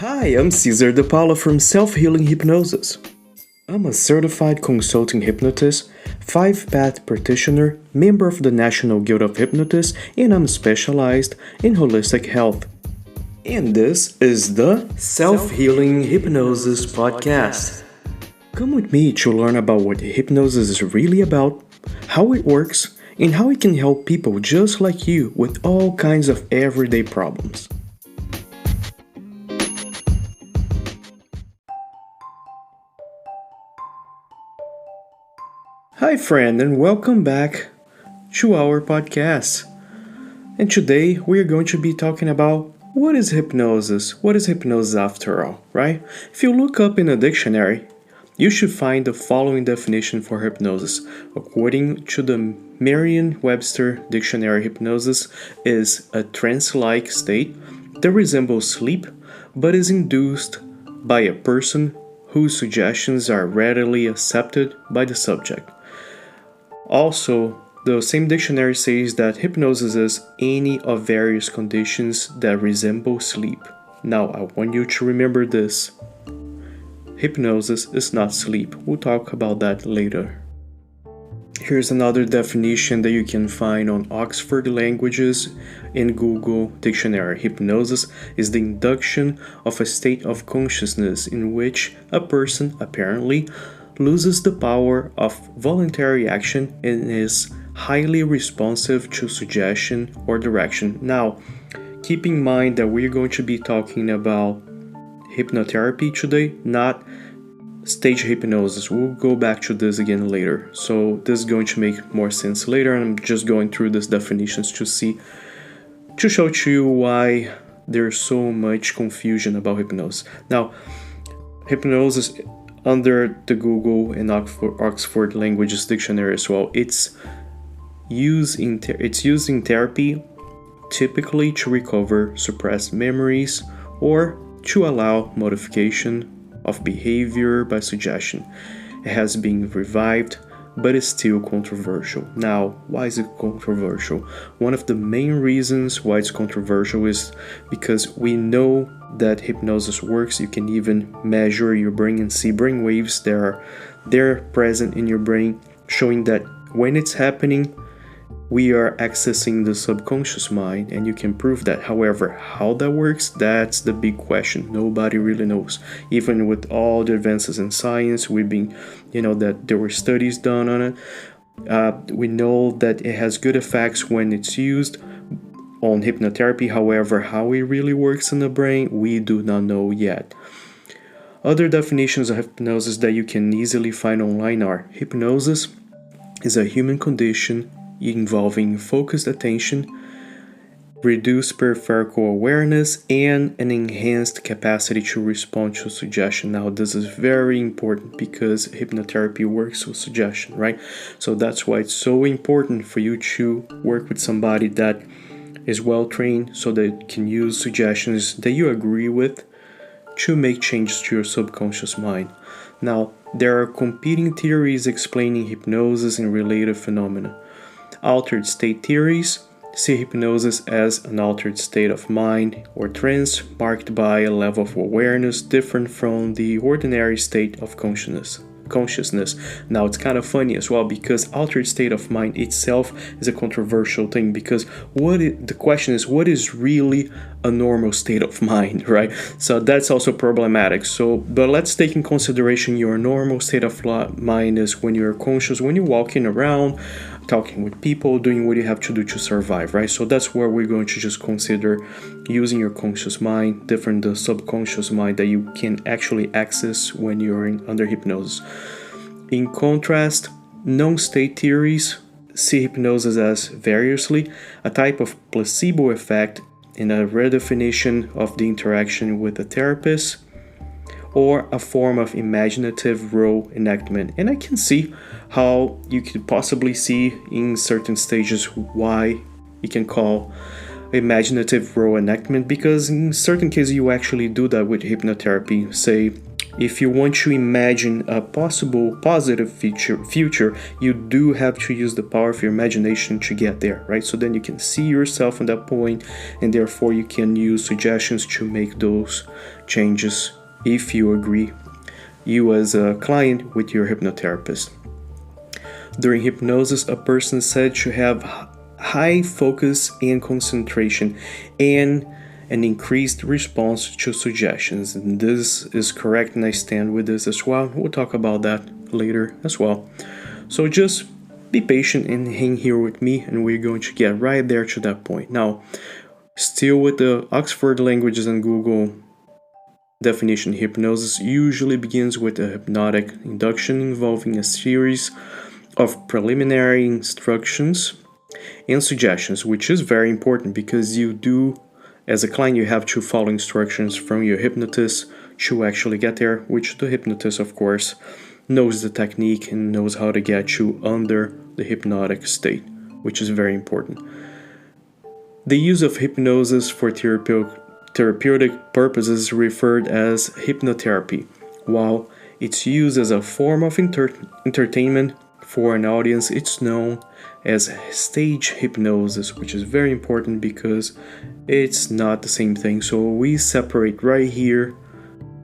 Hi, I'm Cesar De Paula from Self-Healing Hypnosis. I'm a certified consulting hypnotist, 5-path practitioner, member of the National Guild of Hypnotists, and I'm specialized in holistic health. And this is the Self-Healing Hypnosis Podcast. Come with me to learn about what hypnosis is really about, how it works, and how it can help people just like you with all kinds of everyday problems. Hi, friend, and welcome back to our podcast. And today we are going to be talking about what is hypnosis? What is hypnosis after all, right? If you look up in a dictionary, you should find the following definition for hypnosis. According to the Merriam-Webster dictionary, hypnosis is a trance-like state that resembles sleep but is induced by a person whose suggestions are readily accepted by the subject. Also, the same dictionary says that hypnosis is any of various conditions that resemble sleep. Now, I want you to remember this. Hypnosis is not sleep. We'll talk about that later. Here's another definition that you can find on Oxford Languages in Google Dictionary. Hypnosis is the induction of a state of consciousness in which a person apparently loses the power of voluntary action and is highly responsive to suggestion or direction. Now, keep in mind that we're going to be talking about hypnotherapy today, not stage hypnosis. We'll go back to this again later. So this is going to make more sense later, and I'm just going through these definitions to show to you why there's so much confusion about hypnosis. Now, hypnosis under the Google and Oxford Languages Dictionary as well, it's used in therapy typically to recover suppressed memories or to allow modification of behavior by suggestion. It has been revived, but is still controversial. Now, why is it controversial? One of the main reasons why it's controversial is because we know that hypnosis works. You can even measure your brain and see brain waves that are present in your brain, showing that when it's happening, we are accessing the subconscious mind, and you can prove that. However, how that works, that's the big question. Nobody really knows. Even with all the advances in science, that there were studies done on it. We know that it has good effects when it's used on hypnotherapy. However, how it really works in the brain, we do not know yet. Other definitions of hypnosis that you can easily find online are: hypnosis is a human condition involving focused attention, reduced peripheral awareness, and an enhanced capacity to respond to suggestion. Now, this is very important because hypnotherapy works with suggestion, right? So that's why it's so important for you to work with somebody that is well trained so they can use suggestions that you agree with to make changes to your subconscious mind. Now, there are competing theories explaining hypnosis and related phenomena. Altered state theories see hypnosis as an altered state of mind or trance marked by a level of awareness different from the ordinary state of consciousness. Now, it's kind of funny as well because altered state of mind itself is a controversial thing, because the question is, what is really a normal state of mind, right? So that's also problematic. But let's take in consideration your normal state of mind is when you're conscious, when you're walking around, talking with people, doing what you have to do to survive, right? So that's where we're going to just consider using your conscious mind, different the subconscious mind that you can actually access when you're under hypnosis. In contrast, non-state theories see hypnosis as variously a type of placebo effect and a redefinition of the interaction with a therapist, or a form of imaginative role enactment. And I can see how you could possibly see in certain stages why you can call imaginative role enactment, because in certain cases you actually do that with hypnotherapy. Say If you want to imagine a possible positive future, you do have to use the power of your imagination to get there, right? So then you can see yourself at that point, and therefore you can use suggestions to make those changes if you agree, you as a client with your hypnotherapist. During hypnosis, a person is said to have high focus and concentration and an increased response to suggestions. And this is correct, and I stand with this as well. We'll talk about that later as well. So just be patient and hang here with me, and we're going to get right there to that point. Now, still with the Oxford Languages and Google definition, hypnosis usually begins with a hypnotic induction involving a series of preliminary instructions and suggestions, which is very important because you do, as a client, you have to follow instructions from your hypnotist to actually get there, which the hypnotist, of course, knows the technique and knows how to get you under the hypnotic state, which is very important. The use of hypnosis for therapeutic purposes is referred as hypnotherapy, while its use as a form of entertainment for an audience, it's known as stage hypnosis, which is very important because it's not the same thing. So we separate right here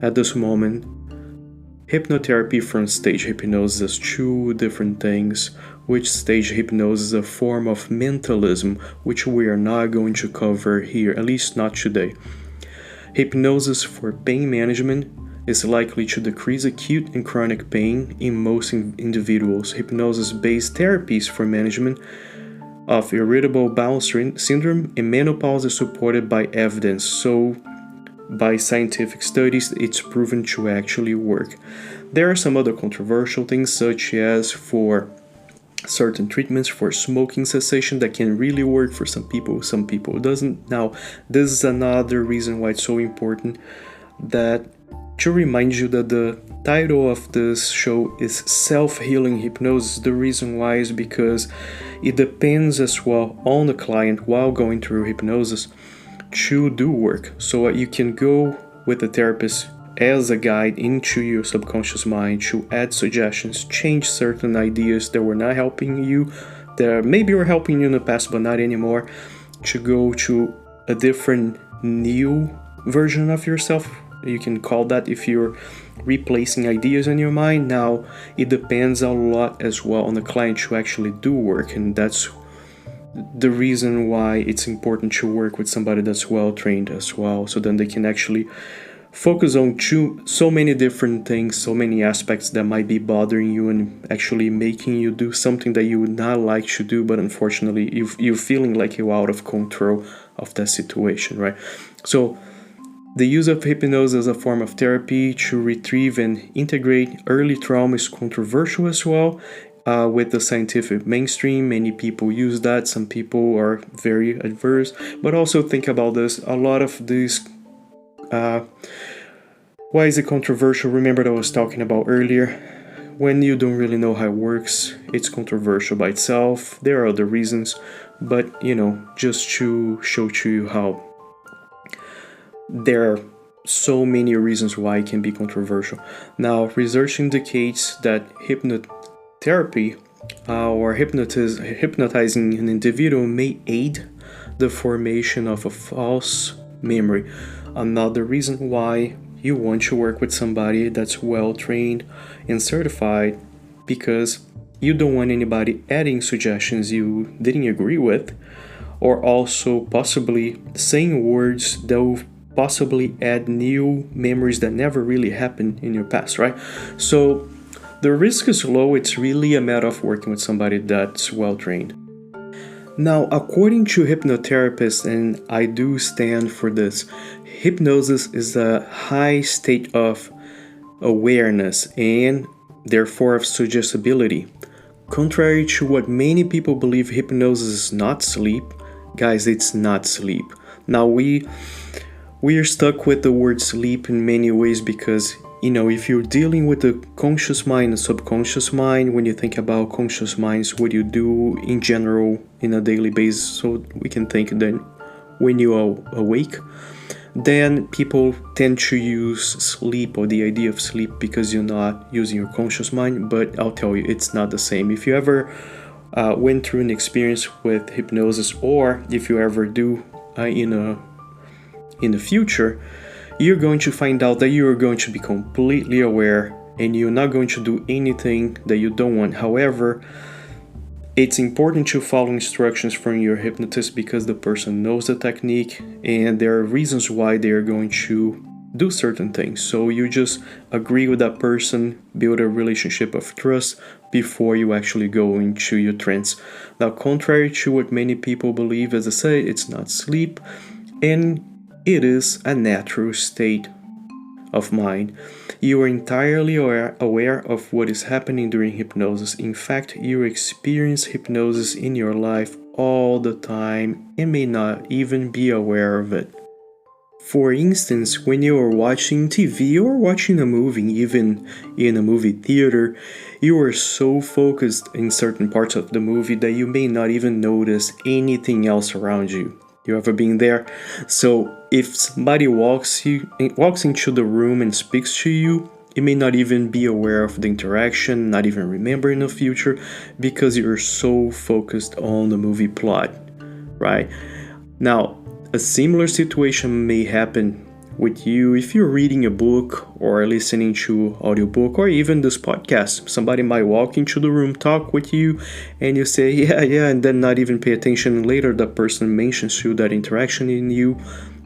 at this moment hypnotherapy from stage hypnosis as two different things, which stage hypnosis is a form of mentalism, which we are not going to cover here, at least not today. Hypnosis for pain management is likely to decrease acute and chronic pain in most individuals. Hypnosis-based therapies for management of irritable bowel syndrome and menopause is supported by evidence. So, by scientific studies, it's proven to actually work. There are some other controversial things, such as for certain treatments for smoking cessation that can really work for some people it doesn't. Now, this is another reason why it's so important that to remind you that the title of this show is Self-Healing Hypnosis. The reason why is because it depends as well on the client while going through hypnosis to do work. So you can go with the therapist as a guide into your subconscious mind to add suggestions, change certain ideas that were not helping you, that maybe were helping you in the past but not anymore, to go to a different new version of yourself. You can call that if you're replacing ideas in your mind. Now, it depends a lot as well on the client to actually do work, and that's the reason why it's important to work with somebody that's well trained as well, so then they can actually focus on so many different things, so many aspects that might be bothering you and actually making you do something that you would not like to do, but unfortunately you're feeling like you're out of control of that situation, right? So the use of hypnosis as a form of therapy to retrieve and integrate early trauma is controversial as well. With the scientific mainstream, many people use that. Some people are very adverse. But also think about this. A lot of these... why is it controversial? Remember that I was talking about earlier. When you don't really know how it works, it's controversial by itself. There are other reasons. But, just to show to you how there are so many reasons why it can be controversial. Now, research indicates that hypnotherapy or hypnotizing an individual may aid the formation of a false memory. Another reason why you want to work with somebody that's well trained and certified, because you don't want anybody adding suggestions you didn't agree with, or also possibly saying words that will possibly add new memories that never really happened in your past, right? So the risk is low. It's really a matter of working with somebody that's well trained. Now, according to hypnotherapists, and I do stand for this, hypnosis is a high state of awareness and therefore of suggestibility. Contrary to what many people believe, hypnosis is not sleep. Guys, it's not sleep. Now, we are stuck with the word sleep in many ways because, if you're dealing with the conscious mind and subconscious mind, when you think about conscious minds, what you do in general in a daily basis, so we can think then when you are awake, then people tend to use sleep or the idea of sleep because you're not using your conscious mind. But I'll tell you, it's not the same. If you ever went through an experience with hypnosis, or if you ever do in the future, you're going to find out that you're going to be completely aware and you're not going to do anything that you don't want. However, it's important to follow instructions from your hypnotist because the person knows the technique and there are reasons why they are going to do certain things. So you just agree with that person, build a relationship of trust before you actually go into your trance. Now, contrary to what many people believe, as I say, it's not sleep, and it is a natural state of mind. You are entirely aware of what is happening during hypnosis. In fact, you experience hypnosis in your life all the time and may not even be aware of it. For instance, when you are watching TV or watching a movie, even in a movie theater, you are so focused in certain parts of the movie that you may not even notice anything else around you. You ever been there? So if somebody walks into the room and speaks to you, you may not even be aware of the interaction, not even remember in the future, because you're so focused on the movie plot, right? Now, a similar situation may happen with you if you're reading a book or listening to audiobook or even this podcast. Somebody might walk into the room, talk with you, and you say, yeah, and then not even pay attention. Later, that person mentions you that interaction and you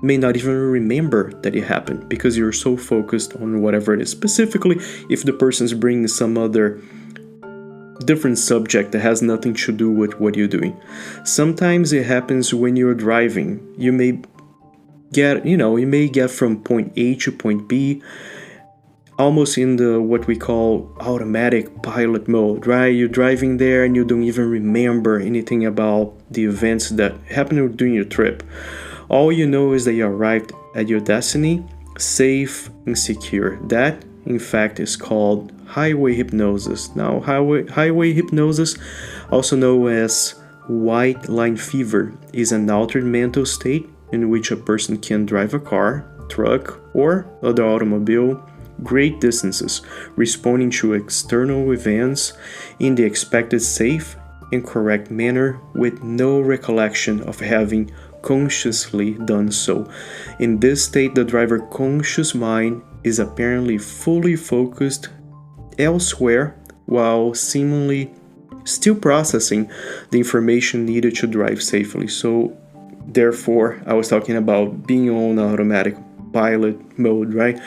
may not even remember that it happened because you're so focused on whatever it is. Specifically, if the person's bringing some other different subject that has nothing to do with what you're doing. Sometimes it happens when you're driving. You may get from point A to point B almost in the what we call automatic pilot mode, right? You're driving there and you don't even remember anything about the events that happened during your trip. All you know is that you arrived at your destiny safe and secure. That, in fact, is called highway hypnosis. Now, highway hypnosis, also known as white line fever, is an altered mental state in which a person can drive a car, truck, or other automobile great distances, responding to external events in the expected safe and correct manner with no recollection of having consciously done so. In this state, the driver's conscious mind is apparently fully focused elsewhere while seemingly still processing the information needed to drive safely. So therefore, I was talking about being on automatic pilot mode, right?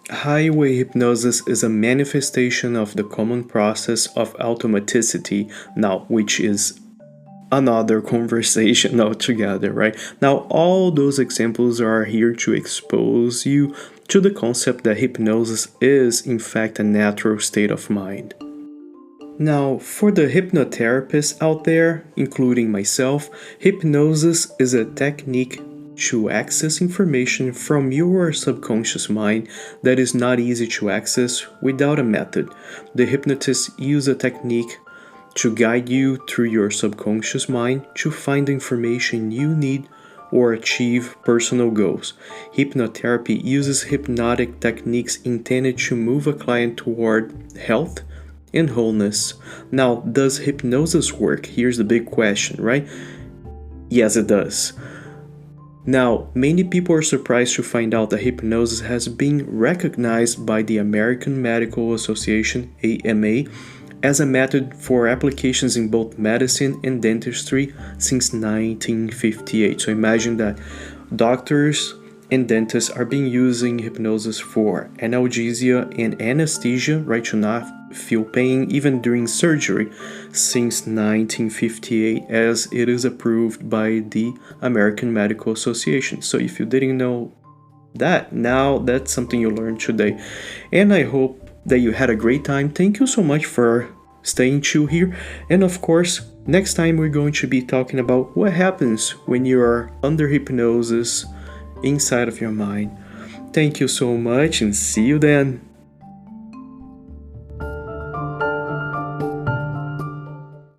Highway hypnosis is a manifestation of the common process of automaticity, now, which is another conversation altogether, right? Now, all those examples are here to expose you to the concept that hypnosis is, in fact, a natural state of mind. Now, for the hypnotherapists out there, including myself, hypnosis is a technique to access information from your subconscious mind that is not easy to access without a method. The hypnotists use a technique to guide you through your subconscious mind to find the information you need or achieve personal goals. Hypnotherapy uses hypnotic techniques intended to move a client toward health and wholeness. Now, does hypnosis work? Here's the big question, right? Yes, it does. Now, many people are surprised to find out that hypnosis has been recognized by the American Medical Association, AMA, as a method for applications in both medicine and dentistry since 1958. So imagine that doctors and dentists are being using hypnosis for analgesia and anesthesia, right, to not feel pain even during surgery since 1958, as it is approved by the American Medical Association. So if you didn't know that, now that's something you learned today. And I hope that you had a great time. Thank you so much for staying tuned here. And of course, next time we're going to be talking about what happens when you are under hypnosis inside of your mind. Thank you so much and see you then.